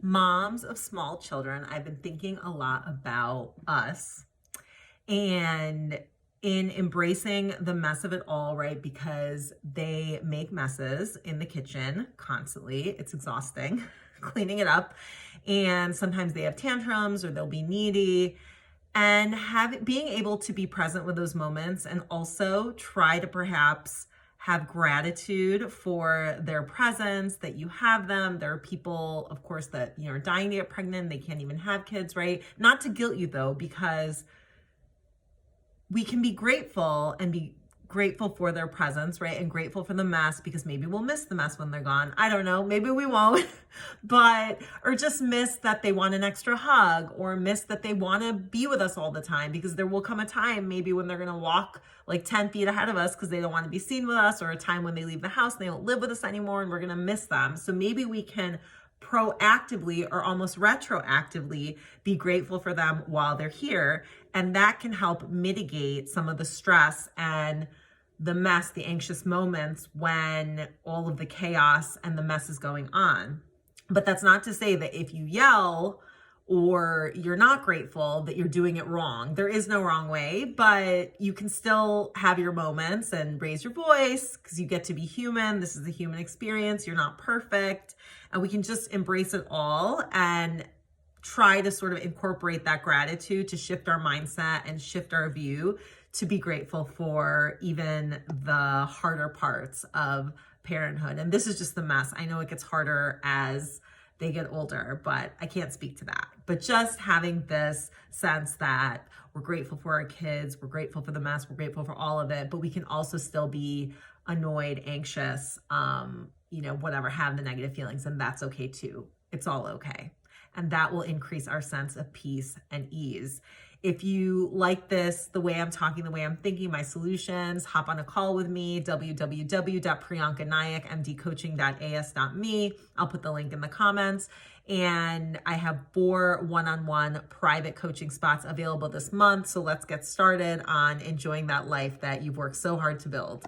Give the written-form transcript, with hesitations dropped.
Moms of small children, I've been thinking a lot about us and in embracing the mess of it all, right? Because they make messes in the kitchen constantly. It's exhausting cleaning it up. And sometimes they have tantrums or they'll be needy. And being able to be present with those moments and also try to perhaps have gratitude for their presence, that you have them. There are people, of course, that are dying to get pregnant. They can't even have kids, right? Not to guilt you though, because we can be grateful and be grateful for their presence, right? And grateful for the mess, because maybe we'll miss the mess when they're gone. I don't know. Maybe we won't, or just miss that they want an extra hug, or miss that they want to be with us all the time, because there will come a time maybe when they're going to walk like 10 feet ahead of us because they don't want to be seen with us, or a time when they leave the house and they don't live with us anymore and we're going to miss them. So maybe we can proactively or almost retroactively be grateful for them while they're here. And that can help mitigate some of the stress and the mess, the anxious moments when all of the chaos and the mess is going on. But that's not to say that if you yell or you're not grateful that you're doing it wrong. There is no wrong way, but you can still have your moments and raise your voice because you get to be human. This is a human experience. You're not perfect. And we can just embrace it all and try to sort of incorporate that gratitude to shift our mindset and shift our view to be grateful for even the harder parts of parenthood. And this is just the mess. I know it gets harder as they get older, but I can't speak to that. But just having this sense that we're grateful for our kids, we're grateful for the mess, we're grateful for all of it, but we can also still be annoyed, anxious, whatever, have the negative feelings, and that's okay too. It's all okay. And that will increase our sense of peace and ease. If you like this, the way I'm talking, the way I'm thinking, my solutions, hop on a call with me, www.priyankanayakmdcoaching.as.me. I'll put the link in the comments. And I have 4 one-on-one private coaching spots available this month. So let's get started on enjoying that life that you've worked so hard to build.